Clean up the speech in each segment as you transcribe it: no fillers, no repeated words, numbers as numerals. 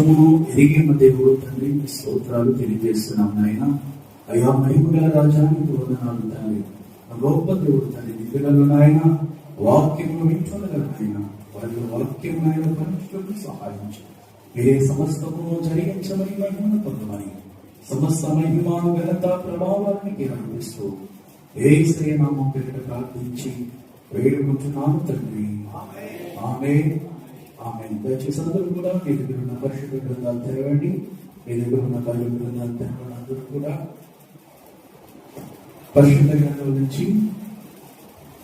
సమస్తమును ఎరిగిన దేవుడు తండ్రి మీ స్తోత్రాలు తెలియజేస్తున్నాం నాయన. అయా మహిమగల రాజానికి వందనాలు తండ్రి. గొప్ప దేవుడు తండ్రి దిగ్గలలో నాయన వాక్యమును వింటున్నారు నాయన. వారి వాక్యం నాయన పరమేశ్వరుడు సహాయం చేయండి. మీరే సమస్తమును జరిగించమని మహిమను పొందమని సమస్త మహిమాను ఘనత ప్రభావానికి అనిపిస్తూ యేసయ్య నామం పేరిట ప్రార్థించి వేడుకుంటున్నాను తండ్రి. ఆమేన్. ఆమేన్. దయచేసి అందరూ కూడా మీ దగ్గర ఉన్న పరిశుద్ధ గ్రంథాలు తెరవండి. మీ దగ్గర ఉన్న బైబిల్ గ్రంథాలు తెరవండి. అందరూ కూడా పరిశుద్ధ గ్రంథం నుంచి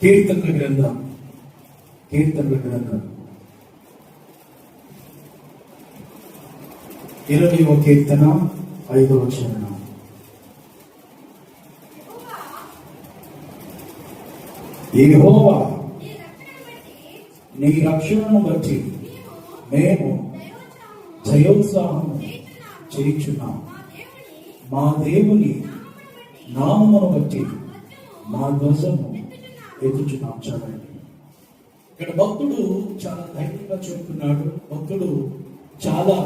కీర్తనల గ్రంథం 20వ కీర్తన 5వ వచనం. యెహోవా నీ రక్షణను బట్టి మేము జయోత్సాహము చేయుచున్నాం. మా దేవుని నామమును బట్టి మా ధ్వజము ఎత్తుచున్నాం. చదవండి. ఇక్కడ భక్తుడు చాలా ధైర్యంగా చెప్తున్నాడు. భక్తుడు చాలా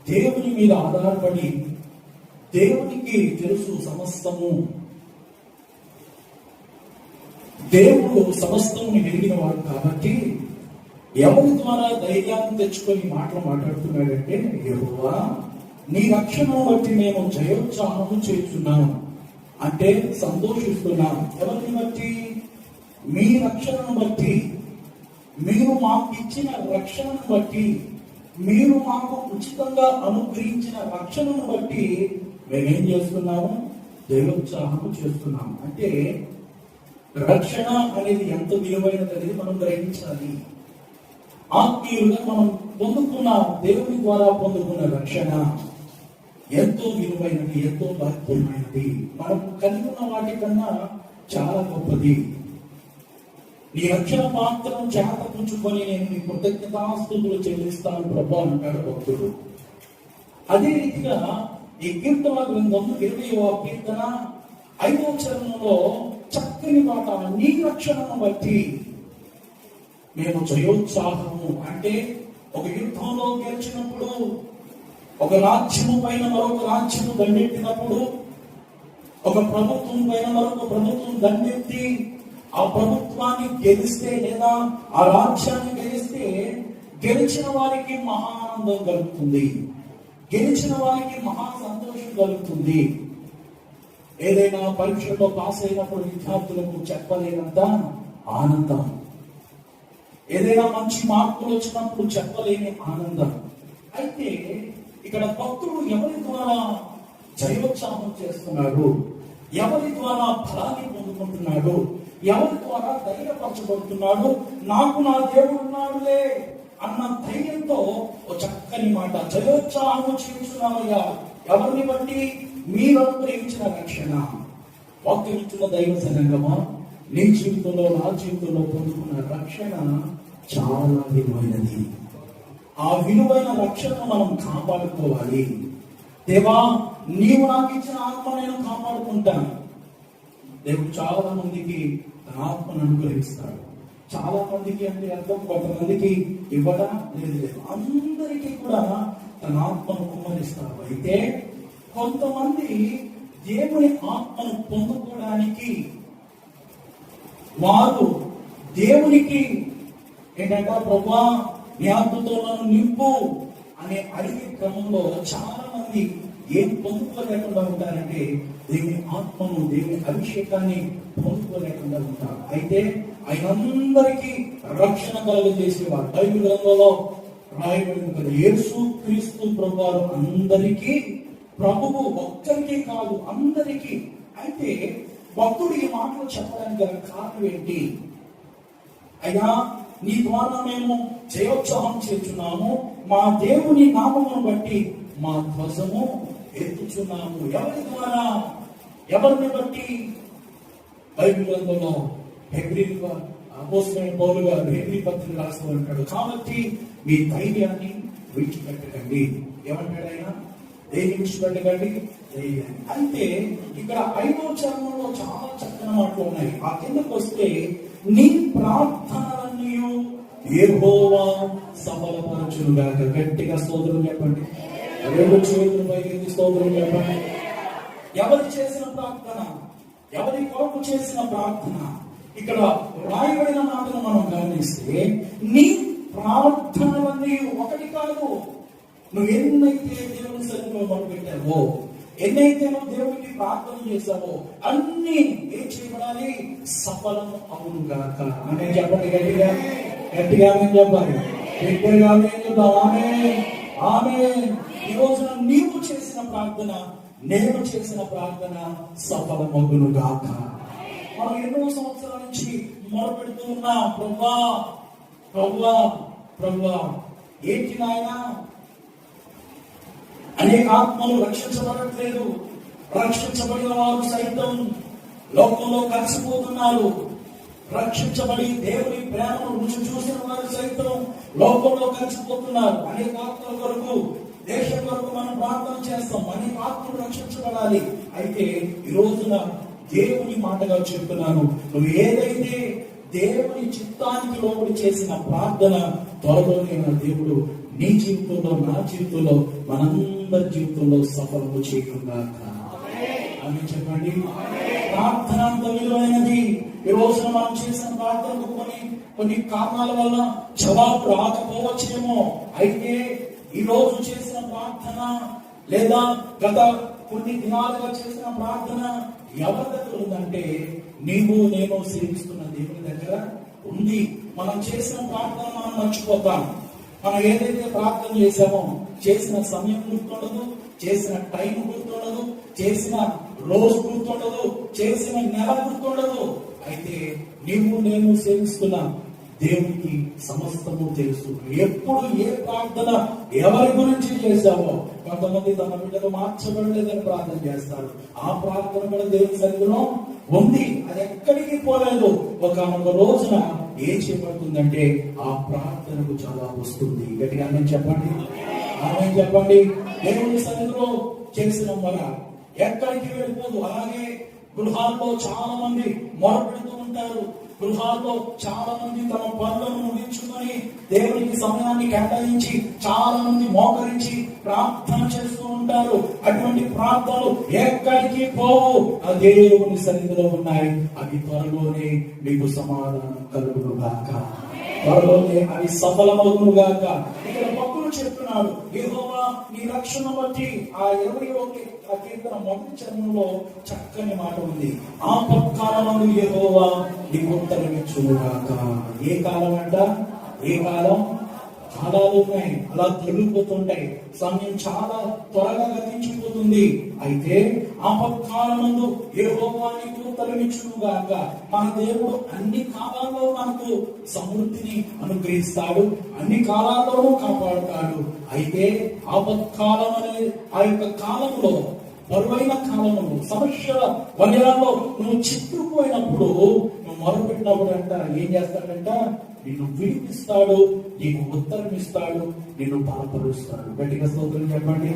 దేవుని మీద ఆధారపడి, దేవునికి తెలుసు సమస్తము, దేవుడు సమస్తముని వెలిగిన వాడు కాబట్టి ఎవరి ద్వారా ధైర్యాన్ని తెచ్చుకొని మాటలు మాట్లాడుతున్నాడంటే, యెహోవా నీ రక్షణను బట్టి మేము జయోత్సాహము చేస్తున్నాము అంటే సంతోషిస్తున్నాం. ఎవరిని బట్టి? మీ రక్షణను బట్టి, మీరు మాకు ఇచ్చిన రక్షణను బట్టి, మీరు మాకు ఉచితంగా అనుగ్రహించిన రక్షణను బట్టి మేమేం చేస్తున్నాము? జయోత్సాహము చేస్తున్నాము. అంటే రక్షణ అనేది ఎంత విలువైనది అనేది మనం గ్రహించాలి. ఆత్మీయులుగా మనం పొందుకున్న దేవుని ద్వారా పొందుకున్న రక్షణ ఎంతో విలువైనది, ఎంతో భాగ్యమైనది. మనం కలిగి ఉన్న వాటి కన్నా చాలా గొప్పది. నీ రక్షణ పాత్రను చేత పుచ్చుకొని నేను నీ కృతజ్ఞతాస్తుతులు చెల్లిస్తాను ప్రభు అంటాడు భక్తుడు. అదే రీతిగా ఈ కీర్తన గ్రంథం 20వ కీర్తన 5వ చరణంలో చక్కని మాట, నీ రక్షణను బట్టి మేము జయోత్సాహము. అంటే ఒక యుద్ధంలో గెలిచినప్పుడు, ఒక రాజ్యము పైన మరొక రాజ్యము దండెత్తినప్పుడు, ఒక ప్రభుత్వం పైన మరొక ప్రభుత్వం దండెత్తి ఆ ప్రభుత్వాన్ని గెలిస్తే లేదా ఆ రాజ్యాన్ని గెలిస్తే గెలిచిన వారికి మహా ఆనందం కలుగుతుంది, గెలిచిన వారికి మహా సంతోషం కలుగుతుంది. ఏదైనా పరీక్షలో పాస్ అయినప్పుడు విద్యార్థులకు చెప్పలేనంత ఆనందం, ఏదైనా మంచి మార్కులు వచ్చినప్పుడు చెప్పలేని ఆనందం. అయితే ఇక్కడ భక్తుడు ఎవరి ద్వారా జయోత్సాహం చేస్తున్నాడు, ఎవరి ద్వారా ఫలాన్ని పొందుకుంటున్నాడు, ఎవరి ద్వారా ధైర్యపరచబడుతున్నాడు? నాకు నా దేవుడు ఉన్నాడులే అన్న ధైర్యంతో ఒక చక్కని మాట, జయోత్సాహము చేస్తున్నామయ్యా. ఎవరిని బట్టి? మీరు అనుగ్రహించిన రక్షణ. వాక్యం ఇచ్చిన దైవ సంగమా, నీ జీవితంలో నా జీవితంలో పొందుకున్న రక్షణ చాలా విలువైనది. ఆ విలువైన రక్షణను మనం కాపాడుకోవాలి. దేవా నీవు నాకు ఇచ్చిన ఆత్మ నేను కాపాడుకుంటాను. దేవుడు చాలా మందికి తన ఆత్మను అనుగ్రహిస్తాడు. చాలా మందికి అంటే అర్థం, కొంతమందికి ఇవ్వడం లేదు, అందరికీ కూడా తన ఆత్మను కుమ్మరిస్తాడు. అయితే కొంతమంది దేవుని ఆత్మను పొందుకోవడానికి వారు దేవునికి ఏంటంటే, ప్రభువా నీ ఆత్మతో నన్ను నింపు అనే అడిగే క్రమంలో చాలా మంది ఏం పొందుకోలేకుండా ఉంటారంటే దేవుని ఆత్మను, దేవుని అభిషేకాన్ని పొందుకోలేకుండా ఉంటారు. అయితే ఆయన అందరికీ రక్షణ కలుగజేసేవారు. బైబిల్ గ్రంథంలో రాయబడింది కదా, యేసు క్రీస్తు ప్రభువారు అందరికీ ప్రభువు, ఒక్కరికి కాదు అందరికీ. అయితే భక్తుడు ఈ మాటలు చెప్పడానికి గల కారణం ఏంటి? అయ్యా నీ ద్వారా మేము జయోత్సాహం చేస్తున్నాము, మా దేవుని నామమును బట్టి మా ధ్వజము ఎత్తుచున్నాము. ఎవరి ద్వారా? ఎవరిని బట్టి? బైబిల్ గ్రంథంలో అపోస్తలుడైన పౌలు గారు హెబ్రీ పత్రిక రాస్తూ ఉంటాడు, కాబట్టి మీ ధైర్యాన్ని విడిచిపెట్టకండి. ఏమంటాడు ఆయన? దేన్ని విడిచిపెట్టకండి? ధైర్యాన్ని. అంటే ఇక్కడ 5వ చరణంలో చాలా చక్కని మాటలు ఉన్నాయి. ఆ కిందకు వస్తే నీ ప్రార్థనలన్నీ యెహోవా సఫలపరచునుగాక. గట్టిగా స్తోత్రం చెప్పండి. రెండు చేతులు పైకి స్తోత్రం చెప్పండి. ఎవరు చేసిన ప్రార్థన, ఎవరి కొరకు చేసిన ప్రార్థన, ఇక్కడ రాయబడిన మాటను మనం గమనిస్తే నీ ప్రార్థనలన్నీ ఒకటి కాదు. నువ్వు ఎన్నైతే దేవుని సన్నిధిలో మొదలుపెట్టావో, ఎన్నైతే నువ్వు దేవునికి ప్రార్థన చేశావో అన్ని ఏం చేయబడాలి? సఫలం అవును గాక. అనే చెప్పండి గట్టిగా, గట్టిగా చెప్పాలి, గట్టిగా చెప్తాం. ఆమె ఈ రోజున నీవు చేసిన ప్రార్థన, నేను చేసిన ప్రార్థన సఫలమగును గాక. మనం ఎన్నో సంవత్సరాల నుంచి మొదలుపెడుతూ ఉన్నా, ప్రభువా ప్రభువా ప్రభువా. ఏంటి నాయన? అనేక ఆత్మలు రక్షించబడట్లేదు. రక్షించబడిన వారు సైతం లోకంలో కలిసిపోతున్నారు. రక్షించబడి దేవుని ప్రేమను రుచి చూసిన వారు సైతం లోకంలో కలిసిపోతున్నారు. అనేక ఆత్మల కొరకు, దేశం కొరకు మనం ప్రార్థన చేస్తాం. అనేక ఆత్మలు రక్షించబడాలి. అయితే ఈ రోజున దేవుని మాటగా చెప్తున్నాను, నువ్వు ఏదైతే దేవుని చిత్తానికి లోబడి చేసిన ప్రార్థన త్వరలోనే నా దేవుడు నీ జీవితంలో, నా జీవితంలో, మనందరి జీవితంలో సఫలము చేయకుండా. అని చెప్పండి. ప్రార్థన అంత విలువైనది. ఈ రోజున మనం చేసిన ప్రార్థనకు కొన్ని కారణాల వల్ల జవాబు రాకపోవచ్చేమో. అయితే ఈ రోజు చేసిన ప్రార్థన లేదా గత కొన్ని దినాలుగా చేసిన ప్రార్థన ఎవరి దగ్గర ఉందంటే నీవు నేను సేవిస్తున్న దేవుని దగ్గర ఉంది. మనం చేసిన ప్రార్థన మనం మర్చిపోతాం. మనం ఏదైతే ప్రార్థన చేసామో చేసిన సమయం గుర్తుండదు, చేసిన టైం గుర్తుండదు, చేసిన రోజు గుర్తుండదు, చేసిన నెల గుర్తుండదు. అయితే నీవు నేను సేవిస్తున్నా దేవునికి సమస్తము తెలుసు. ఎప్పుడు ఏ ప్రార్థన ఎవరి గురించి చేశామో, కొంతమంది తన బిడ్డలు మార్చబడలేదని ప్రార్థన చేస్తారు. ఆ ప్రార్థన కూడా దేవుని సన్నిధిలో ఉంది, అది ఎక్కడికి పోలేదు. ఒక రోజున ఏం చేయబడుతుందంటే ఆ ప్రార్థనకు చాలా వస్తుంది. గట్టిగా ఆమె చెప్పండి, ఆమె చెప్పండి. దేవుని సన్నిధిలో చేసిన మొర ఎక్కడికి వెళ్ళిపోదు. అలాగే గృహాల్లో చాలా మంది మొరపెడుతూ ఉంటారు. గృహాల్లో చాలా మంది తమ పనులను ముగించుకొని దేవునికి సమయాన్ని కేటాయించి చాలా మంది మోకరించి ప్రార్థన చేస్తూ ఉంటారు. అటువంటి ప్రార్థనలు ఎక్కడికి పోవు, ఆ దేవుని సన్నిధిలో ఉన్నాయి. అవి త్వరలోనే మీకు సమాధానం కలుగును గాక, త్వరలోనే అవి సఫలమగును గాక. ఇక్కడ భక్తులు చెప్తున్నాడు, యెహోవా నీ రక్షణ బట్టి. ఆ 21వ కీర్తన మొదటి చరణంలో చక్కని మాట ఉంది. ఆపత్కాలమందు యెహోవా నీకు ఉత్తరమిచ్చును గాక. ఏ కాలం అంట? ఏ కాలం? కాలాలు ఉన్నాయి, అలా తొలగిపోతుంటాయి. సమయం చాలా త్వరగా గతించిపోతుంది. అయితే ఆపత్కాలమందు యెహోవా నీకు ఉత్తరమిచ్చును గాక. మన దేవుడు అన్ని కాలాల్లో మనకు సమృద్ధిని అనుగ్రహిస్తాడు, అన్ని కాలాల్లోనూ కాపాడుతాడు. అయితే ఆపత్కాలం అనే ఆ యొక్క కాలంలో, బరువైన కాలంలో, సమస్యల వలయాల్లో నువ్వు చిక్కుపోయినప్పుడు, నువ్వు మొరపెట్టినప్పుడు అంట ఏం చేస్తాడంట? నిన్ను విడిపిస్తాడు, నీకు ఉత్తరం ఇస్తాడు, నిన్ను బలపరుస్తాడు. గట్టిగా స్తోత్రం చెప్పండి.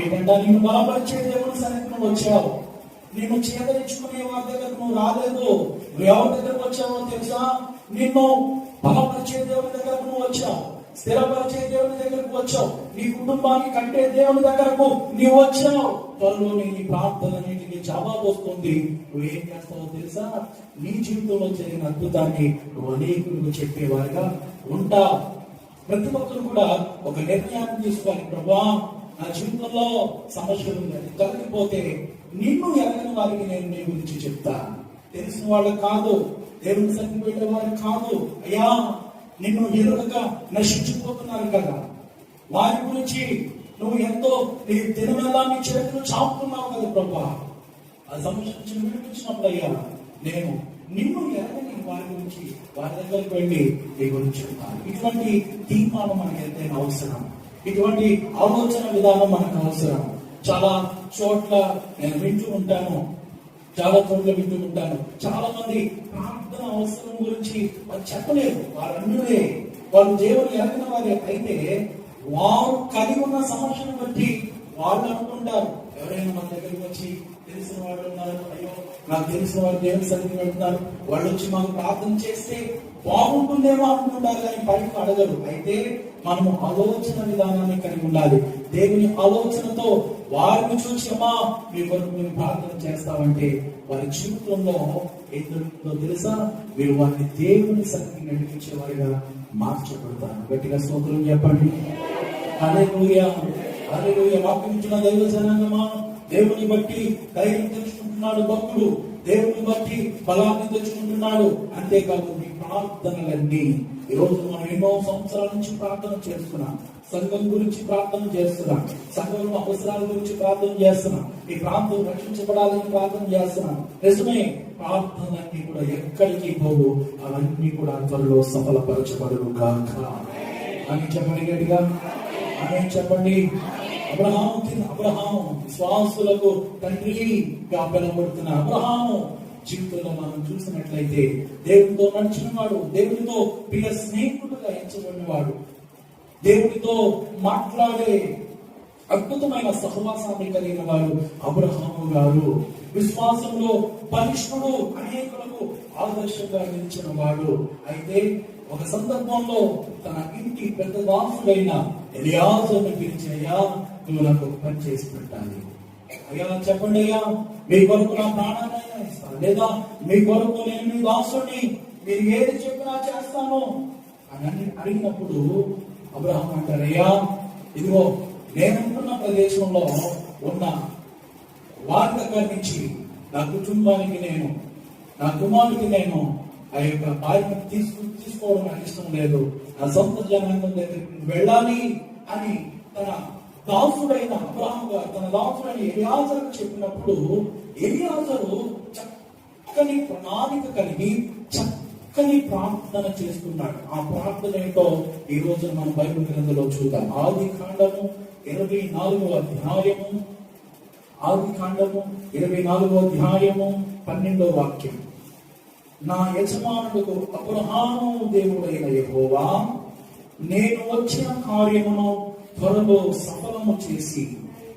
ఏంటంట? నిన్ను బలపరిచే దేవుని సన్నిధికి నువ్వు వచ్చావు. నిన్ను చేదరించుకునే వారి దగ్గరకు నువ్వు రాలేదు. నువ్వు ఎవరి దగ్గరకు వచ్చావో తెలుసా? నిన్ను బలపరిచే దేవుని దగ్గరకు నువ్వు వచ్చావు, స్థిరపరిచే దేవుని దగ్గరకు వచ్చావు, నీ కుటుంబాన్ని కట్టే దేవుని దగ్గరకు నీవు వచ్చావు. త్వరలో నీ ప్రార్థనన్నింటికి జవాబు వస్తుంది. నువ్వు ఏం చేస్తావో తెలుసా? నీ జీవితంలో జరిగిన అద్భుతాన్ని నువ్వు అనేకులకు చెప్పేవారుగా ఉంటావు. ప్రతి ఒక్కరు కూడా ఒక నిర్ణయాన్ని తీసుకోవాలి. ప్రభువా, నా జీవితంలో సమస్యలు తొలగిపోతే నిన్ను ఎరగని వారికి నేను నీ గురించి చెప్తా. తెలిసిన వాళ్ళకి కాదు, దేవుని సన్నిధికి వెళ్ళే వారికి కాదు. అయ్యా, నిన్ను ఎదురుగా నశించిపోతున్నారు కదా, వారి గురించి నువ్వు ఎంతో నీ దినమెల్లా నీ చేతులు చాపుతున్నావు కదా ప్రభా. ఆ సమస్య నుంచి విడిపించినప్పుడు అయ్యా, నేను నిన్ను ఎరగని వారి గురించి వారి దగ్గరికి వెళ్ళి నీ గురించి చెప్తాను. ఇటువంటి తీర్మానం మనకి ఎంతైనా అవసరం, ఇటువంటి ఆలోచన విధానం మనకు అవసరం. చాలా చోట్ల నేను వింటూ ఉంటాను, చాలా మంది ప్రార్థన అవసరం గురించి వాళ్ళు చెప్పలేరు. వారు అన్నులే, వాళ్ళు దేవుని ఎరగిన వారే. అయితే వారు కలిగి ఉన్న సమస్యను బట్టి వాళ్ళు అనుకుంటారు, ఎవరైనా మన దగ్గరికి వచ్చి తెలిసిన వాళ్ళు ఉన్నారు, అయ్యో నాకు తెలిసిన వాళ్ళు దేవుని సన్నిధికి వెళ్తున్నారు, వాళ్ళు వచ్చి మాకు ప్రార్థన చేస్తే బాగుంటుందేమో అనుకుంటారు, కానీ పైకి అడగరు. అయితే మనము ఆలోచన విధానాన్ని కలిగి ఉండాలి. దేవుని ఆలోచనతో వారిని చూసి అమ్మా మీ కొరకు మేము ప్రార్థన చేస్తామంటే వారి జీవితంలో ఏం జరుగుతుందో తెలుసా? మీరు వారిని దేవుని సన్నిధికి నడిపించే వారిగా మార్చబడతారు. గట్టిగా స్తోత్రం చెప్పండి. హల్లెలూయా, హల్లెలూయా. వాక్యం దైవ జనాంగమా, దేవుని బట్టి ధైర్యం తెచ్చుకుంటున్నాడు భక్తుడు, దేవుని బట్టి బలాన్ని తెచ్చుకుంటున్నాడు. అంతేకాదు మీ ప్రార్థనలన్నీ ఈరోజు మనం ఎన్నో సంవత్సరాల నుంచి ప్రార్థన చేస్తున్నాం, సంఘం గురించి ప్రార్థన చేస్తున్నాం, సంఘంలో అవసరాల గురించి ప్రార్థన చేస్తున్నాం, ఈ ప్రాంతం రక్షించబడాలని ప్రార్థన చేస్తున్నాం. నిజమే, ప్రార్థనలన్నీ కూడా ఎక్కడికి పోవు, అవన్నీ కూడా త్వరలో సఫలపరచబడును గాక అని చెప్పండి. గట్టిగా అని చెప్పండి. అబ్రహాము విశ్వాసులకు తండ్రిగా పిలువబడుతున్న అబ్రహాము జీవితంలో మనం చూసినట్లయితే దేవునితో నడిచిన వాడు, దేవునితో ప్రియ స్నేహితుడుగా ఎంచబడిన వాడు, దేవునితో మాట్లాడే అద్భుతమైన సహవాసాన్ని కలిగిన వాడు అబ్రహాము గారు. విశ్వాసంలో బలిష్ఠుడు, అనేకులకు ఆదర్శంగా నిలిచిన వాడు. అయితే ఒక సందర్భంలో తన ఇంటి పెద్ద దాసుడైన ఎలియాజరును పిలిచి, అయ్యా నువ్వు నాకు ఒక పని చేసి పెట్టాలి. అయ్యా చెప్పండి, అయ్యా మీ కొరకు నా ప్రాణాన్ని ఇస్తాను, లేదా మీ కొరకు నేను మీ దాసుని, మీరు ఏది చెప్పినా చేస్తాను అని అడిగినప్పుడు అబ్రహాం అంటారు, అయ్యా ఇదిగో నేనుంటున్న ప్రదేశంలో ఉన్న వారి దగ్గర నుంచి నా కుటుంబానికి నేను, నా కుమారుడికి నేను ఆ యొక్క భార్యను తీసుకోవడం నాకు ఇష్టం లేదు, నా సొంత జనాంగం దగ్గరికి వెళ్ళాలి అని తన దాసుడైన అబ్రహాం గారు తన దాసుడైన ఎలియాజరు చెప్పినప్పుడు ఎలియాజరు చక్కని ప్రణాళిక కలిగి చక్కని ప్రార్థన చేస్తున్నాడు. ఆ ప్రార్థన ఏంటో ఈ రోజు మనం బైబిల్ గ్రంథంలో చూద్దాం. ఆది కాండము 24వ అధ్యాయము, ఆది కాండము 24వ అధ్యాయము 12వ వాక్యం. నా యజమానులకు అబ్రహాము దేవుడైన యెహోవా నేను వచ్చిన కార్యమును త్వరలో సఫలము చేసి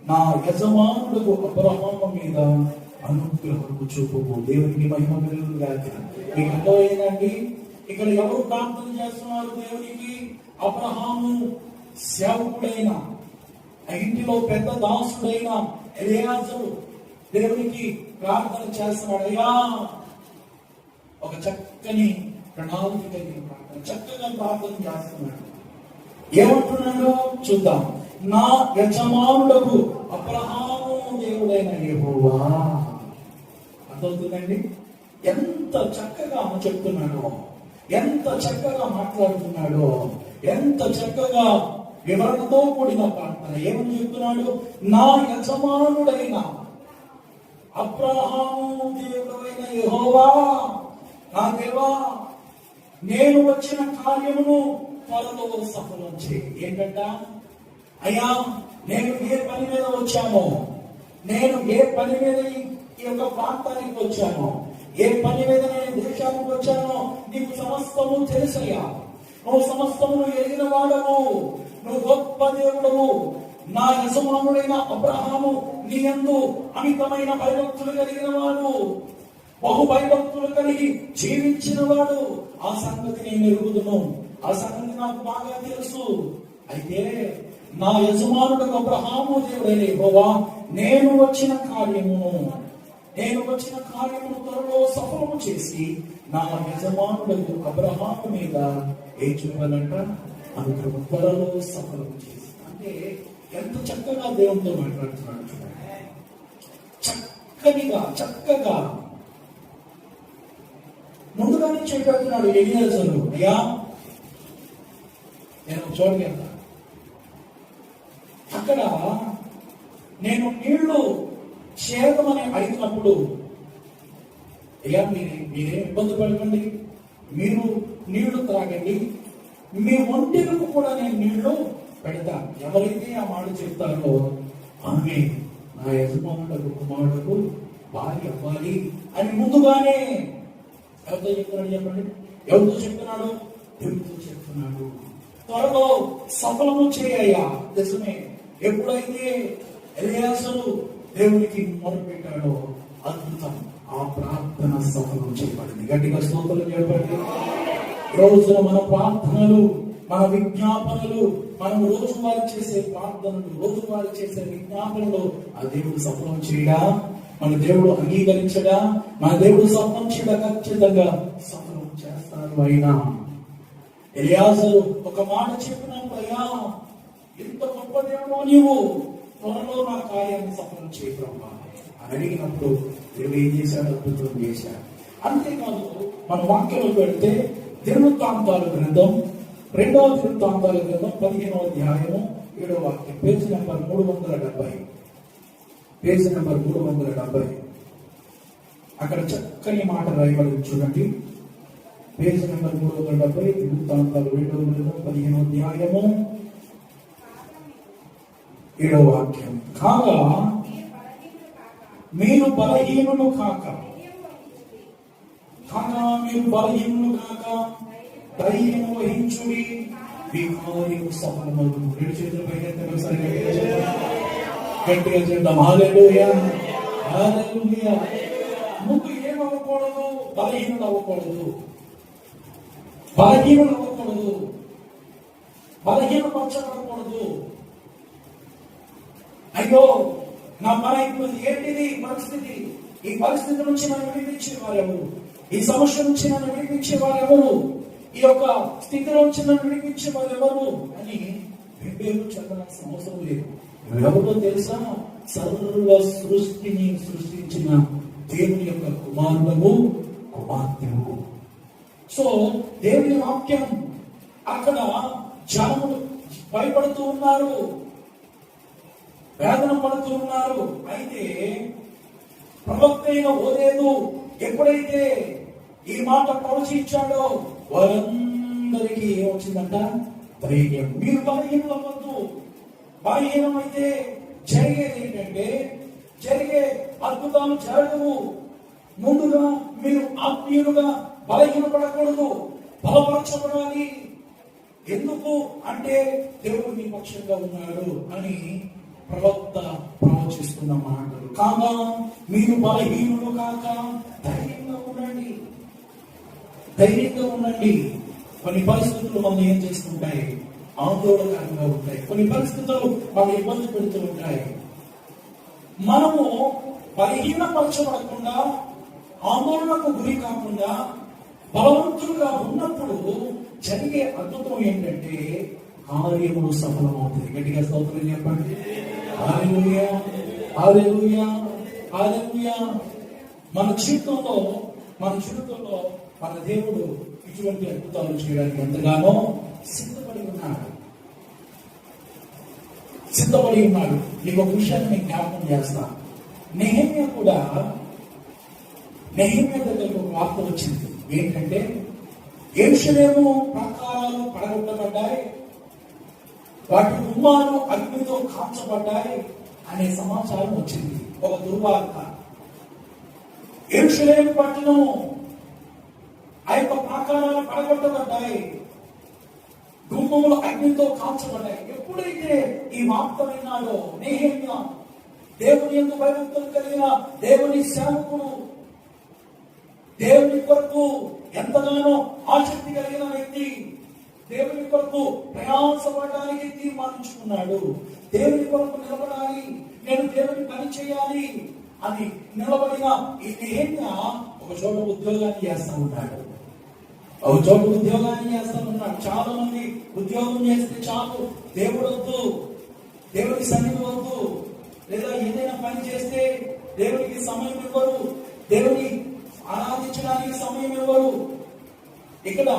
నా యజమానులకు అబ్రహాము మీద అనుగ్రహము చూపుము. దేవునికి మహిమ కలుగును గాక. మీకు అర్థమైందండి? ఇక్కడ ఎవరు ప్రార్థన చేస్తున్నారు దేవునికి? అబ్రహాము సేవకుడైన, ఇంటిలో పెద్ద దాసుడైన ఎలియాజరు దేవునికి ప్రార్థన చేస్తున్నాడు. అయ్యా ఒక చక్కని ప్రణాళిక కలిగిన ప్రార్థన, చక్కగా ప్రార్థన చేస్తున్నాడు. ఏమంటున్నాడో చూద్దాం. నా యజమానులకు అబ్రహాము దేవుడైన యెహోవా. అర్థమవుతుందండి? ఎంత చక్కగా చెప్తున్నాడో, ఎంత చక్కగా మాట్లాడుతున్నాడో, ఎంత చక్కగా వివరణతో కూడిన ప్రార్థన. ఏమని చెప్తున్నాడు? నా యజమానుడైన అబ్రహాము దేవుడైన యెహోవా, నా దేవా నేను వచ్చిన కార్యమును త్వరలో సఫలం చేయి. ఏంటంట? అయ్యా నేను ఏ పని మీద వచ్చానో, నేను ఏ పని మీద ఈ యొక్క ప్రాంతానికి వచ్చానో, ఏ పని మీద నేను దేశానికి వచ్చానో నీకు సమస్తము తెలుసయ్యా. నువ్వు సమస్తమును ఎరిగిన వాడవు, నువ్వు గొప్ప దేవుడవు. నా యజమానుడైన అబ్రహాము నీ యందు అమితమైన భయభక్తులు కలిగిన వాడు, బహు భయభక్తులు కలిగి జీవించిన వాడు. ఆ సంగతి నేను ఎరుగుదును, ఆ సంగతి నాకు బాగా తెలుసు. అయితే నా యజమానుడు అబ్రహాము దేవుడైన యెహోవా నేను వచ్చిన కార్యమును త్వరలో సఫలము చేసి నా యజమానుడు అబ్రహాము మీద ఏం చూపాలంట? అనుగ్రహం త్వరలో సఫలము చేసి. అంటే ఎంత చక్కగా దేవునితో మాట్లాడుతున్నాడు చూడండి. చక్కగా ముందుగానే చెప్పేస్తున్నాడు ఎలియాజరు, అయ్యా నేను చూడండి అక్కడ నేను నీళ్లు చేరమని అడిగినప్పుడు, అయ్యా మీరేం ఇబ్బంది పడకండి, మీరు నీళ్లు త్రాగండి, మీ ఒంటిలకు కూడా నేను నీళ్లు పెడతాను. ఎవరైతే ఆ మాట చెప్తారో ఆమె నా యజమానులకు కుమారులకు భార్య అవ్వాలి అని ముందుగానే ఎవరితో చెప్తున్నాడు చెప్పండి? ఎవరితో చెప్తున్నాడు? దేవుడితో చెప్తున్నాడు. త్వరలో సఫలము చేయ్యా. నిజమే, ఎప్పుడైతే ఎలియాజరు దేవునికి మొదలుపెట్టాడో అద్భుతం ఆ ప్రార్థన సఫలం చేయబడింది. గట్టిగా స్తోత్రం చెప్పండి. రోజున మన ప్రార్థనలు, మన విజ్ఞాపనలు, మనం రోజువారీ చేసే ప్రార్థనలు, రోజువారీ చేసే విజ్ఞాపనలు ఆ దేవుడు సఫలం చేయడా? మన దేవుడు అంగీకరించడా? మన దేవుడు సఫలం చేయడా? ఖచ్చితంగా సఫలం చేస్తాడు. అయినా ఎలియాజరు ఒక మాట చెప్పినప్పుడు, అయ్యా ఎంత గొప్ప దేవుడో నీవు, త్వరలో నా కార్యాన్ని సఫలం చేయగలవా అని అడిగినప్పుడు దేవుడు ఏం చేశాడు? అద్భుతం చేశాడు. అంతేకాదు, మన వాక్యంలో పెడితే దినవృత్తాంతాల గ్రంథం, 2వ దినవృత్తాంతాల గ్రంథం 15వ అధ్యాయము 7వ వాక్యం, పేజీ నెంబర్ 370, పేజీ నెంబర్ 370. అక్కడ చక్కని మాట రాయబడింది చూడండి. పేజీ నెంబర్ 370, దినవృత్తాంతాలు 2వ గ్రంథం 15వ అధ్యాయము 7వ వాక్యం. కాగా మీరు బలహీనులు కాక, మీరు బలహీనులు కాక ధైర్యం వహించుడి, మీ కార్యము సఫలమగును. 2 చేతుల పైకి గట్టిగా చేద్దాం. హల్లెలూయా, హల్లెలూయా. నువ్వు ఏమవ్వకూడదు? బలహీనుడు అవ్వకూడదు, బలహీనుడు అవ్వకూడదు, బలహీనపరచబడకూడదు. అయ్యో నా పరిస్థితి ఏంటిది? పరిస్థితి, ఈ పరిస్థితి నుంచి నన్ను విడిపించే వారెవరు? ఈ సమస్య నుంచి నన్ను విడిపించే వారెవరు? ఈ యొక్క స్థితిలో నుంచి నన్ను విడిపించే వారెవరు అని పేరు చెప్పాల్సిన అవసరం లేదు. ఎవరో తెలుసా? సర్వ సృష్టిని సృష్టించిన దేవుని యొక్క కుమారుడు, కుమార్తెవు. సో దేవుని వాక్యం, అక్కడ జనములు భయపడుతూ ఉన్నారు, వేదన పడుతూ ఉన్నారు. అయితే ప్రవక్త అయిన ఓదేదు ఎప్పుడైతే ఈ మాట ప్రవచించాడో వారందరికీ ఏమొచ్చిందంట? ధైర్యం. మీరు బలహీనం అవ్వద్దు. బలహీనమైతే జరిగేది ఏంటంటే, జరిగే అద్భుతాలు జరగవు. ముందుగా మీరు ఆత్మీయులుగా బలహీనపడకూడదు, బలపరచబడాలి. ఎందుకు అంటే దేవుడు మీ పక్షంగా ఉన్నాడు అని ప్రవక్త ప్రవచిస్తున్న మాటలు. కాగా మీరు బలహీనులు కాక ధైర్యంగా ఉండండి, ధైర్యంగా ఉండండి. కొన్ని పరిస్థితులు మనం ఏం చేస్తుంటాయి? ఆందోళనకరంగా ఉంటాయి. కొన్ని పరిస్థితులు మనం ఇబ్బంది పెడుతూ ఉంటాయి. మనము బలహీనపరచబడకుండా, ఆందోళనకు గురి కాకుండా బలవంతులుగా ఉన్నప్పుడు జరిగే అద్భుతం ఏంటంటే కార్యములు సఫలమవుతుంది. గట్టిగా స్తోత్రం చెప్పండి. హల్లెలూయా, హల్లెలూయా, హల్లెలూయా. మన జీవితంలో మన దేవుడు ఇటువంటి అద్భుతాలు చేయడానికి ఎంతగానో సిద్ధపడి ఉన్నాడు. నీకు ఒక విషయాన్ని నేను జ్ఞాపకం చేస్తా. నెహెమ్యా దగ్గరకు ఒక వార్త వచ్చింది. ఏంటంటే యెరూషలేము ప్రాకారాలు పడగొట్టబడ్డాయి, వాటి గుమ్మాలు అగ్నితో కాల్చబడ్డాయి అనే సమాచారం వచ్చింది. ఒక దుర్వార్త. యెరూషలేము పట్టణం ఆ యొక్క ప్రాకారాలు పడగొట్టబడ్డాయి, గుమ్మములు అగ్నితో కాల్చబడ్డాయి. ఎప్పుడైతే ఈ వార్త విన్నాడో నెహెమ్యా, దేవుని యందు భయభక్తులు కలిగిన దేవుని సేవకుడు, దేవుని కొరకు ఎంతగానో ఆసక్తి కలిగిన వ్యక్తి, దేవుని కొరకు ప్రయాసపడడానికి తీర్మానించుకున్నాడు. దేవుని కొరకు నిలబడాలి, నేను దేవుని పని చేయాలి అని నిలబడిన ఈ నెహెమ్యా ఒక చోట ఉద్యోగాన్ని చేస్తూ ఉన్నాడు. చాలా మంది ఉద్యోగం చేస్తే చాలు, దేవుడు వద్దు, దేవుని సన్నిధి వద్దు, లేదా ఏదైనా పని చేస్తే దేవునికి సమయం ఇవ్వరు, దేవుని ఆరాధించడానికి సమయం ఇవ్వరు. ఇక్కడ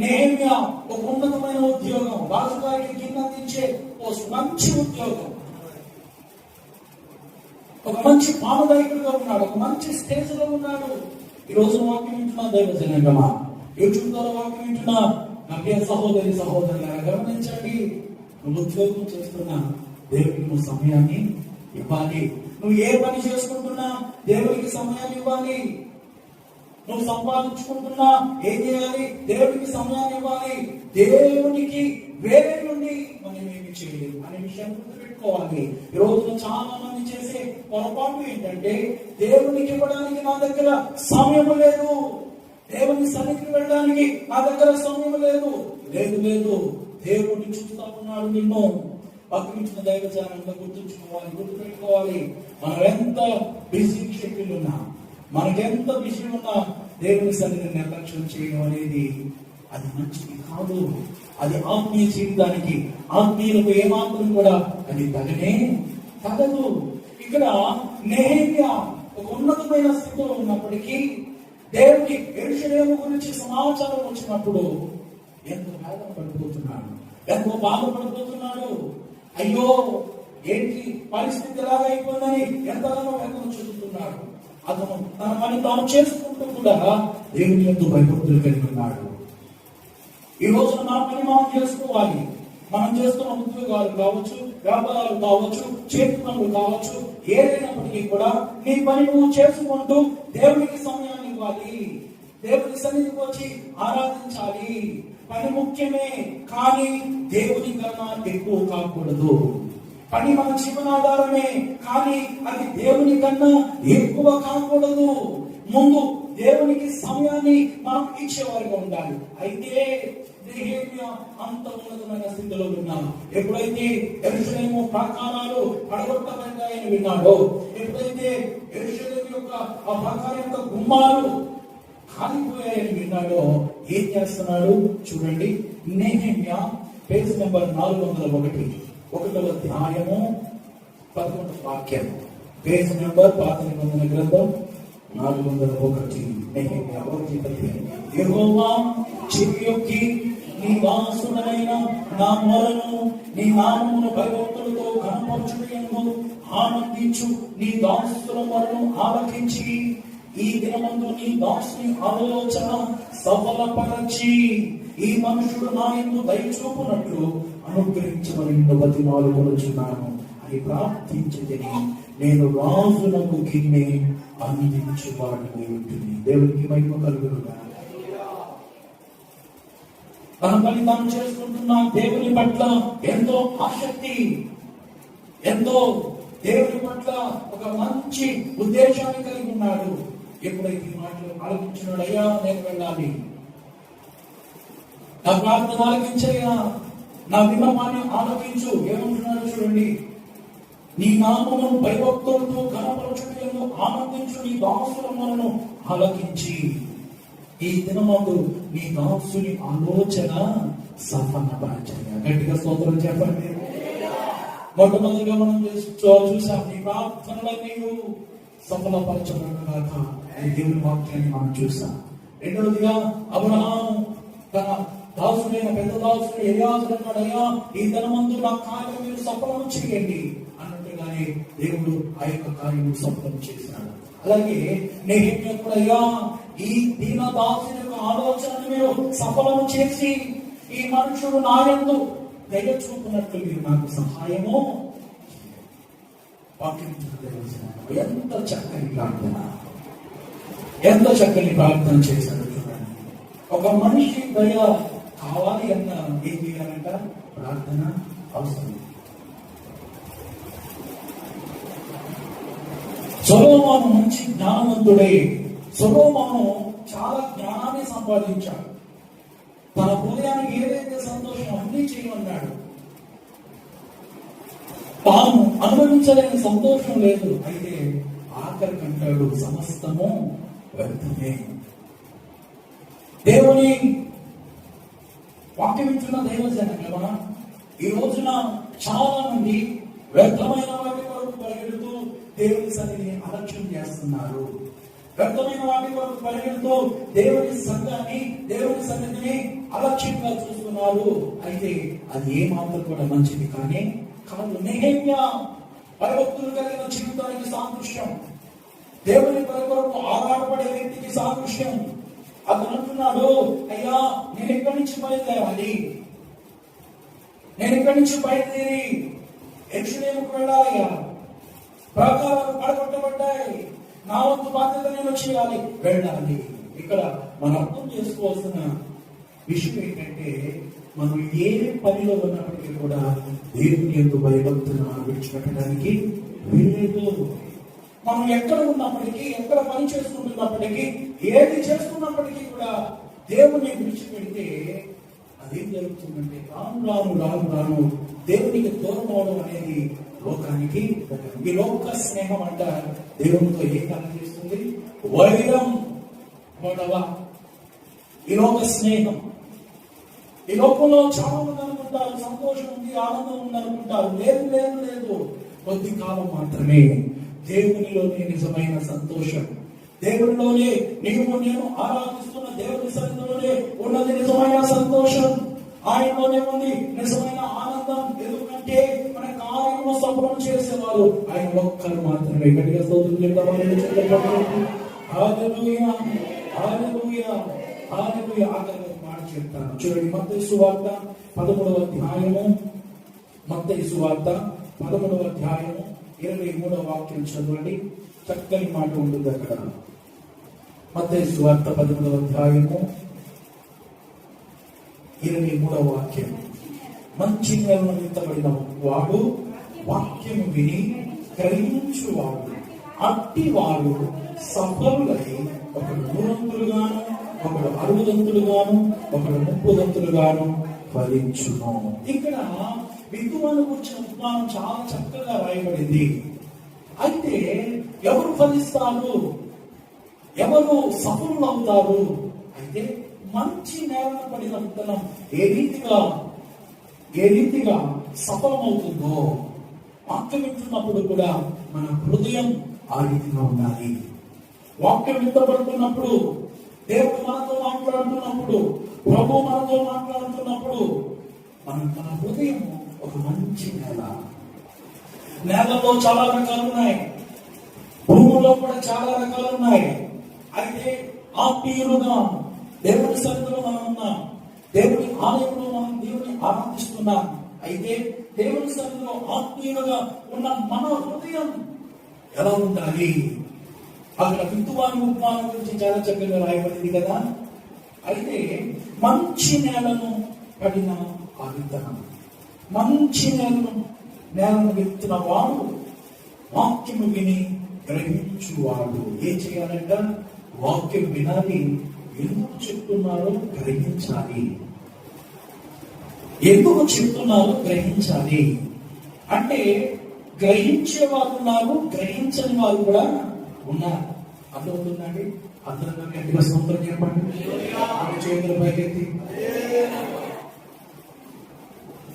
నెహెమ్యా ఒక ఉన్నతమైన ఉద్యోగం, రాజుగారికి కిందందించే ఓ మంచి ఉద్యోగం, ఒక మంచి పామదాయకుడిగా ఉన్నాడు, ఒక మంచి స్టేజ్ లో ఉన్నాడు. ఈ రోజు వాక్యం వింటున్నా దైవజనంగమా, యూట్యూబ్ ద్వారా వాక్యం వింటున్నా నా ప్రియ సహోదరి సహోదరులారా, గమనించండి. నువ్వు ఉద్యోగం చేస్తున్నా దేవుడికి నువ్వు సమయాన్ని ఇవ్వాలి. నువ్వు ఏ పని చేసుకుంటున్నా దేవుడికి సమయాన్ని ఇవ్వాలి. నువ్వు సంపాదించుకుంటున్నా ఏం చేయాలి? దేవుడికి సమయాన్ని ఇవ్వాలి. దేవునికి వేరే నుండి మనం ఏమి చేయలేము అనే విషయాన్ని గుర్తుపెట్టుకోవాలి. ఈ రోజున చాలా మంది చేసే పొరపాటు ఏంటంటే, దేవునికి ఇవ్వడానికి నా దగ్గర సమయం లేదు, దేవుని సన్నిధికి వెళ్ళడానికి నా దగ్గర సమయం లేదు. లేదు లేదు, దేవుడిని చూస్తా ఉన్నాడు నిన్ను. పక్కనించిన దైవజనంగా గుర్తుపెట్టుకోవాలి. మనం ఎంత బిజీ షెడ్యూల్ ఉన్నా, మనకెంత బిజీ ఉన్నా దేవుని సన్నిధిని నిర్లక్ష్యం చేయడం అనేది అది మంచిది కాదు. అది ఆత్మీయ జీవితానికి, ఆత్మీయులకు ఏమాత్రం కూడా అది తగదు. ఇక్కడ నెహెమ్యా ఒక ఉన్నతమైన స్థితిలో ఉన్నప్పటికీ దేవుని యెరూషలేము గురించి సమాచారం వచ్చినప్పుడు ఎంతో బాధపడిపోతున్నాడు. అయ్యో ఏంటి పరిస్థితి ఎలాగ అయిపోయిందని ఎంతగానో వేదన చెందుతున్నాడు. అతను తన పని తాను చేసుకుంటూ కూడా దేవుని ఎంతో భయభక్తులు కలిగి ఉన్నాడు. ఈ రోజున మన పని మనం చేసుకోవాలి. మనం చేస్తున్న ఉద్యోగాలు కావచ్చు, వ్యాపారాలు కావచ్చు, చేతి పనులు కావచ్చు, ఏదైనప్పటికీ కూడా నీ పని నువ్వు చేసుకుంటూ దేవునికి సమయాన్ని ఇవ్వాలి. దేవుని సన్నిధికి వచ్చి ఆరాధించాలి. పని ముఖ్యమే, కానీ దేవుని కన్నా ఎక్కువ కాకూడదు. పని మన జీవనాధారమే, కానీ అది దేవుని కన్నా ఎక్కువ కాకూడదు. ముందు దేవునికి సమయాన్ని మనం ఇచ్చేవారుగా ఉండాలి. అయితే నెహెమ్యా అంత ఉన్నతమైన స్థితిలో ఉన్నాడు. ఎప్పుడైతే యెరూషలేము ప్రాకారాలు పడగొట్టబడ్డాయని విన్నాడో, ఎప్పుడైతే యెరూషలేము యొక్క ఆ ప్రాకారం యొక్క గుమ్మాలు కాలిపోయాయని విన్నాడో, ఏం చేస్తున్నాడు చూడండి. నెహెమ్యా పేజ్ నెంబర్ 401, 1వ అధ్యాయము 11వ వాక్యం. పేజ్ నెంబర్ పాత నిబంధన గ్రంథం 401. నెహెమ్యా 1:10. యెహోవా చెవియొక్కి నీ దాసుడైన నా మొరను, నీ నామమును భయభక్తులతో ఘనపరచుటయందు ఆనందించు నీ దాసుల మొరను ఆలకించి ఈ దినమందు నీ దాసుని ఆలోచన సఫలపరచి ఈ మనుషుడు నా యందు దయ చూపునట్లు అనుగ్రహించమని బతిమాలుకొనుచున్నాను అని ప్రార్థించితిని. నేను రాజునకు గిన్నె అందించువాడిని ఉంటుంది. దేవునికి మహిమ కలుగునుగాక. తన పని తాను చేసుకుంటున్న దేవుని పట్ల ఎంతో ఆసక్తి, ఎంతో దేవుని పట్ల ఒక మంచి ఉద్దేశాన్ని కలిగి ఉన్నాడు. ఎప్పుడైతే ఈ మాటలు ఆలోచించినాడు, అయ్యా నేను వెళ్ళాలి, నా ప్రార్థన ఆలకించయ్యా, నా విన్నపాన్ని ఆలకించు. ఏమంటున్నాడు చూడండి. నీ నామమును భయభక్తులతో ఘనపరచుటయందు ఆనందించు నీ దాసుల మొరను ఆలకించి ఈ దినమందు నీ దాసుని ఆలోచన సఫలపరచయ్యా. గట్టిగా స్తోత్రం చెప్పండి. మొట్టమొదటిగా మనం చూసాం, నీ ప్రార్థనలన్నీ సఫలపరచబడగాక దేవుని వాక్యాన్ని మనం చూసాం. రెండవదిగా అబ్రహాము తన దాసుడైన పెద్ద దాసుడు ఎలియాజరు అన్నాడయ్యా, ఈ దినమందు నా కార్యం మీరు సఫలం చేయండి అన్నట్టుగానే దేవుడు ఆ యొక్క కార్యం సఫలం చేశాడు. అలాగే నెహెమ్యా కూడా, అయ్యా ఈ దీన దాసుని యొక్క ఆలోచనను మీరు సఫలం చేసి ఈ మనుషుడు నా యందు దయ చూపునట్లు మీరు నాకు సహాయము. ఎంత చక్కని ప్రార్థన, ఎంత చక్కని ప్రార్థన చేశాడు చూడండి. ఒక మనిషి దయ కావాలి అన్న ఏం చేయాలంట? ప్రార్థన అవసరం. సొలొమోను మంచి జ్ఞానవంతుడై, సొలొమోను చాలా జ్ఞానాన్ని సంపాదించాడు. తన హృదయానికి ఏదైతే సంతోషం అన్ని చేయమన్నాడు. తాను అనుభవించలేని సంతోషం లేదు. అయితే ఆఖరి కంటాడు, సమస్తము వ్యర్థమే. దేవుని వాక్యం ఇచ్చిన దైవజనంగా ఈ రోజున చాలా మంది వ్యర్థమైన వాటి కొరకు పరిగెడుతూ దేవుని సన్నిధిని అలక్ష్యం చేస్తున్నారు. వ్యర్థమైన వాటి కొరకు పరిగెడుతూ దేవుని సంఘాన్ని, దేవుని సన్నిధిని అలక్ష్యంగా చూస్తున్నారు. అయితే అది ఏమాత్రం కూడా మంచిది కానీ కాదు. నెహెమ్యా భయభక్తులు కలిగిన జీవితానికి సాదృశ్యం. దేవుని కొరకు ఆరాటపడే వ్యక్తికి సాదృశ్యం. అతను అంటున్నాడు, అయ్యా నేను ఇక్కడి నుంచి బయలుదేరాలి, నేను ఇక్కడి నుంచి బయలుదేరి యెరూషలేముకు వెళ్ళాలయ్యా. ప్రాకారాలు పడగొట్టబడ్డాయి, నా వంతు బాధ్యత నేను చేయాలి, వెళ్ళాలి. ఇక్కడ మనం అర్థం చేసుకోవాల్సిన విషయం ఏంటంటే, మనం ఏ పనిలో ఉన్నప్పటికీ కూడా దేవుని యందు భయభక్తులను మనం విడిచిపెట్టడానికి వీల్లేదు. మనం ఎక్కడ ఉన్నప్పటికీ, ఎక్కడ పని చేసుకుంటున్నప్పటికీ, ఏది చేస్తున్నప్పటికీ కూడా దేవుని విడిచిపెడితే అదేం జరుగుతుందంటే రాను దేవునికి దూరం అవడం అనేది లోకానికి. ఈ లోక స్నేహం అంట దేవునితో ఏ కాలం చేస్తుంది? వైరం, గొడవ. ఈ లోక స్నేహం. ఈ లోకంలో చాలా మంది అనుకుంటారు సంతోషం ఉంది, ఆనందం ఉంది అనుకుంటారు. లేదు లేదు లేదు, కొద్ది కాలం మాత్రమే. దేవునిలోనే నిజమైన సంతోషం, దేవునిలోనే నీవు నేను ఆరాధిస్తున్న దేవుని సన్నిధిలోనే ఉన్నది నిజమైన సంతోషం. ఆయనలోనే ఉంది నిజమైన ఆనందం. ఎందుకంటే మన కార్యము సఫలం చేసేవారు ఆయన ఒక్కరు మాత్రమే. గట్టిగా స్తోత్రం చెప్తామని హల్లెలూయా, హల్లెలూయా, హల్లెలూయా. ఆఖరి మాట చెప్తాను చూడండి. మత్తయి సువార్త 13వ అధ్యాయము, మత్తయి సువార్త 13వ అధ్యాయము 23వ వాక్యం చదవండి. చక్కని మాట ఉంటుంది అక్కడ. మత్తయి సువార్త 13వ అధ్యాయము 23వ వాక్యం. మంచి నేలను విత్తబడిన వాడు వాక్యము విని గ్రహించువాడు, అట్టి వాడు సఫలులై ఒకడు 100 ఒకడు 60 ఒకడు 30 ఫలించును. ఇక్కడ విద్వాను గురించిన ఉపమానం చాలా చక్కగా రాయబడింది. అయితే ఎవరు ఫలిస్తారు, ఎవరు సఫలం అవుతారు అంటే, మంచి నేలను పడిన విత్తనం ఏ రీతిగా సఫలమవుతుందో వాక్యం వింటున్నప్పుడు కూడా మన హృదయం ఆ రీతిగా ఉండాలి. వాక్యం విత్తబడుతున్నప్పుడు, దేవుడు మనతో మాట్లాడుతున్నప్పుడు, ప్రభు మనతో మాట్లాడుతున్నప్పుడు మన హృదయం ఒక మంచి నేల. నేలలో చాలా రకాలు ఉన్నాయి, భూముల్లో కూడా చాలా రకాలు ఉన్నాయి. అయితే ఆత్మీయులుగా దేవుని సన్నిధిలో మనం ఉన్నాం, దేవుని ఆలయంలో మనం దేవుని ఆరాధిస్తున్నాం. అయితే దేవుని సన్నిధిలో ఆత్మీయులుగా ఉన్న మన హృదయం ఎలా ఉండాలి? అక్కడ విద్వాను ఉపమానం గురించి చాలా చక్కగా రాయబడింది కదా. అయితే మంచి నేలను పడిన ఆ విత్తనం, మంచి నేలను విత్తిన వాడు వాక్యము విని గ్రహించువాడు. ఏం చేయాలంట? వాక్యం వినాలి, ఎందుకు చెప్తున్నారో గ్రహించాలి. ఎందుకు చెప్తున్నారో గ్రహించాలి. అంటే గ్రహించే వారు ఉన్నారు, గ్రహించని వారు కూడా ఉన్నారు. అర్థమవుతుందండి? అందరూ గట్టిగా స్తోత్రం చెప్పండి. చేతుల పైకెత్తి.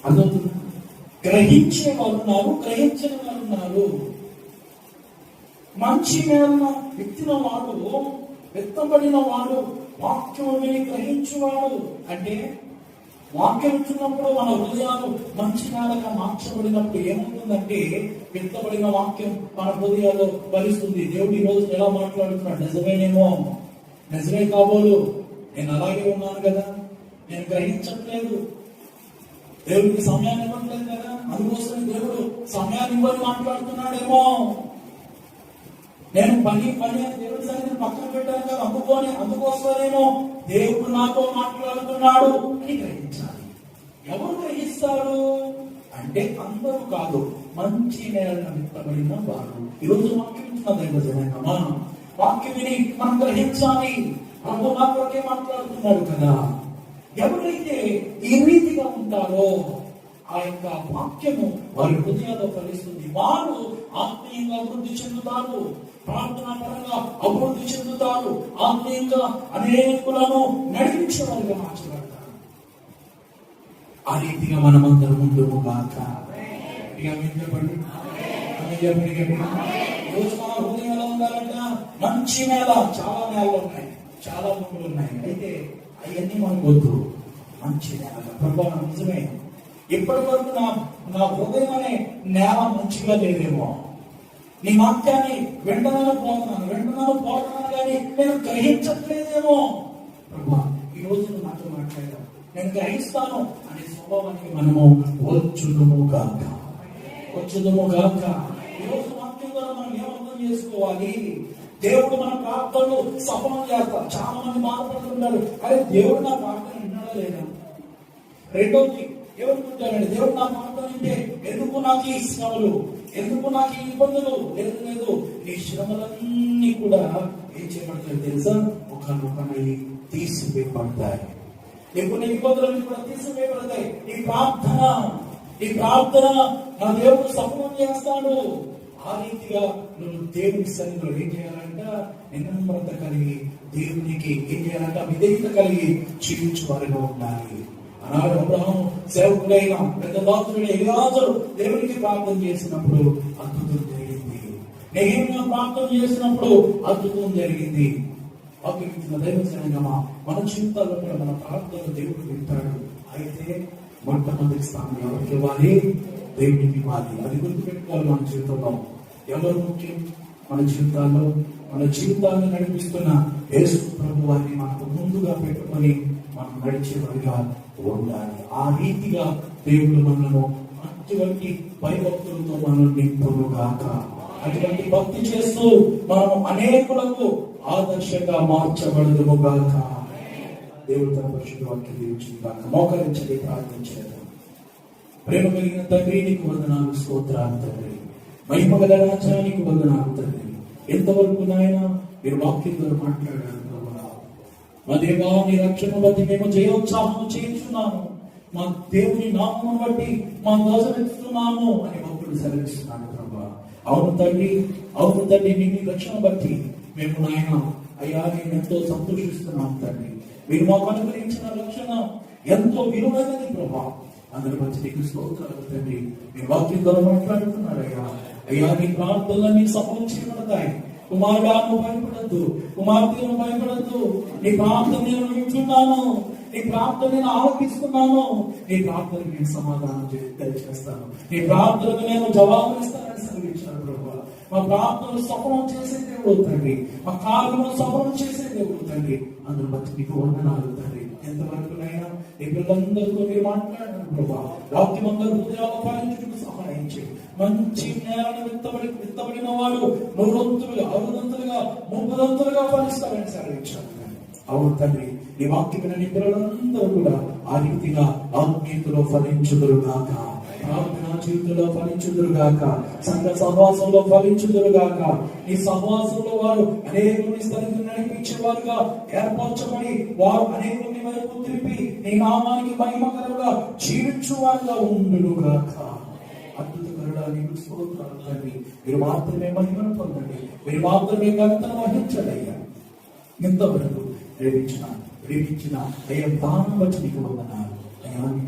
అర్థమవుతుంది? గ్రహించే వారు ఉన్నారు, గ్రహించని వారు ఉన్నారు. మంచి నేలను విత్తిన వాడు, విత్తబడిన వాడు వాక్యం విని గ్రహించువాడు. అంటే వాక్యం వింటున్నప్పుడు మన హృదయాలు మంచి నేలగా మార్చబడినప్పుడు ఏమవుతుందంటే, విత్తబడిన వాక్యం మన హృదయాల్లో ఫలిస్తుంది. దేవుడు ఈ రోజు ఎలా మాట్లాడుతున్నాడు? నిజమేనేమో, నిజమే కాబోలు, నేను అలాగే ఉన్నాను కదా, నేను గ్రహించట్లేదు, దేవుడికి సమయాన్ని ఇవ్వట్లేదు కదా, అందుకోసం దేవుడు సమయాన్ని ఇవ్వని మాట్లాడుతున్నాడేమో, నేను పని అని దేవుడి సన్నిధిని పక్కన పెట్టాను కదా, అందుకోసమేమో దేవుడు నాతో మాట్లాడుతున్నాడు అని గ్రహించాలి. ఎవరు గ్రహిస్తారు అంటే అందరూ కాదు, మంచి నేలను విత్తబడిన వారు. ఈరోజు వాక్యం వింటున్నదేమో, వాక్యం విని మనం గ్రహించాలి. ప్రభు మాత్రమే మాట్లాడుతున్నాడు కదా. ఎవరైతే ఈ రీతిగా ఉంటారో ఆ యొక్క వాక్యము వారి హృదయాల్లో ఫలిస్తుంది. వారు ఆత్మీయంగా అభివృద్ధి చెందుతారు, ప్రార్థనా పరంగా అభివృద్ధి చెందుతారు, ఆత్మీయంగా అనేకులను నడిపించే వారిగా మార్చబడతారు. ఆ రీతిగా మనమందరం ముందుకు కాక హృదయం ఎలా ఉండాలంట? మంచి నేల. చాలా నేలలు ఉన్నాయి, చాలా భూములు ఉన్నాయి. అయితే అవన్నీ మనకు వద్దు. మంచి నేల. ప్రభావం నిజమే, ఇప్పటి వరకు నా హృదయం అనే నేల మంచిగా లేదేమో, నీ వాక్యాన్ని వెంటనే పోతున్నాను కానీ నేను గ్రహించట్లేదేమో. ప్రభా, ఈ రోజు నాతో మాట్లాడాను, నేను గ్రహిస్తాను అనే స్వభావానికి మనము వచ్చుదుము గాక. ఈరోజు వాక్యం ద్వారా మనం ఏమర్థం చేసుకోవాలి? దేవుడు మన ప్రార్థనలు సఫలం చేస్తారు. చాలా మంది బాధపడుతుంటారు, కానీ దేవుడు నా ప్రార్థన విన్నాడా లేదా? రెండోది ఏమనుకుంటారండి, దేవుడు నా ప్రార్థన అంటే ఎందుకు నాకు ఈ శ్రమలు, ఎందుకు నాకు ఈ ఇబ్బందులు? లేదు, ఈ శ్రమలన్నీ కూడా ఏం చేయబడతాయి తెలుసా? ఒకనొకనై తీసివేయబడతాయి. ఎప్పుడు నీ ఇబ్బందులన్నీ కూడా తీసివేయబడతాయి. ఈ ప్రార్థన నా దేవుడు సఫలం చేస్తాడు. ఆ రీతిగా నువ్వు దేవుని సన్నిధిలో ఏం చేయాలంట? వినమ్రత కలిగి దేవునికి ఏం చేయాలంట? విధేయత కలిగి జీవించు వారిగా ఉండాలి. ఆనాడు అబ్రహాము సేవకుడైన పెద్ద దాసుడైన ఎలియాజరు దేవునికి ప్రార్థన చేసినప్పుడు అద్భుతం జరిగింది. నెహెమ్యా ప్రార్థన చేసినప్పుడు అద్భుతం జరిగింది. వాక్యం దైవ సంగమా, మన జీవితాల్లో కూడా మన ప్రార్థనలు దేవుడు వింటాడు. అయితే మొట్టమొదటి స్థానం ఎవరికి ఇవ్వాలి? దేవుడికి ఇవ్వాలి. అది గుర్తుపెట్టుకోవాలి. మన జీవితంలో ఎవరు ముఖ్యం? మన జీవితాల్లో మన జీవితాన్ని నడిపిస్తున్న యేసు ప్రభు వారిని మనకు ముందుగా పెట్టుకొని మనం నడిచేవారిగా ఉండాలి. ఆ రీతిగా దేవుడు మనను అటువంటి భయభక్తులతో మనం నింపునుగాక. అటువంటి భక్తి చేస్తూ మనం అనేకులకు ఆదర్శంగా మార్చబడుదుముగాక. దేవుడు తన పరిశుద్ధ వాక్యం దీవించుగాక. మోకరించండి, ప్రార్థన చేద్దాం. ప్రేమ కలిగిన తండ్రి, నీకు వందనాలు, స్తోత్రాలు తండ్రి. మహిమ గల రాజా, నీకు వందనాలు తండ్రి. ఎంతవరకు నాయన మీరు వాక్యం ద్వారా మాట్లాడారు ప్రభువా. మా దేవా, నీ రక్షణ బట్టి మేము జయోత్సాహం చేయించున్నాము. మా దేవుని నామమును బట్టి మా దోషమిస్తున్నాము అని భక్తుడు సెలవిస్తున్నాడు ప్రభువా. అవును తండ్రి, నీ రక్షణ బట్టి మేము నాయన అయ్యా నేను ఎంతో సంతోషిస్తున్నాం తండ్రి. మీరు మాకు అనుగ్రహించిన రక్షణ ఎంతో విలువైనది ప్రభా. అందరి మధ్య నీకు స్తోత్రాలు తండ్రి. మీ వాక్యం ద్వారా మాట్లాడుతున్నారు అయ్యా నీ ప్రార్థనలన్నీ సఫలం చేయబడతాయి. కుమారుడా, నువ్వు భయపడద్దు, కుమార్తె నువ్వు భయపడద్దు. నీ ప్రార్థన నేను వింటున్నాను, నీ ప్రార్థన నేను ఆలోచిస్తున్నాను, నీ ప్రార్థన నేను సమాధానం చేస్తాను, నీ ప్రార్థనకు నేను జవాబునిస్తానని సెలవించాను ప్రభు. మా ప్రార్థనలు సఫలం చేసే దేవుడు తండ్రి, మా కార్యములు సఫలం చేసే దేవుడు తండ్రి. అందరి బట్టి నీకు వందనాలు తండ్రి. ఎంతవరకునైనా నీ పిల్లలందరితో మీరు మాట్లాడారు ప్రభా. వాక్యం అందరూ హృదయాలు పాలించుటకు సహాయం చేయి. మంచి నేలను విత్తబడిన వాడు 100 60 30 ఫలిస్తారని సెలవించారు. అవును తండ్రి, నీ వాక్యం నీ పిల్లలందరూ కూడా ఆ రీతిగా ఆత్మీయతలో ఫలించుదురుగాక, ప్రార్థనా జీవితంలో ఫలించుదురుగాక, సంఘ సహవాసంలో ఫలించుదురుగాక. ఈ సహవాసంలో వారు అనేకుని స్థలిని నడిపించేవారుగా ఏర్పరచబడి వారు అనేకుని వైపు తిరిపి నీ నామానికి మహిమకరంగా జీవించువారుగా ఉండుగాక. అద్భుతకరుడా, నీకు స్తోత్రాలు తండ్రి. మీరు మాత్రమే మహిమను పొందండి, మీరు మాత్రమే ఘనతను వహించండి అయ్యా. ఎంతవరకు ప్రేమించిన అయ్యా దానం వచ్చి నీకు వందనాలు అయ్యా.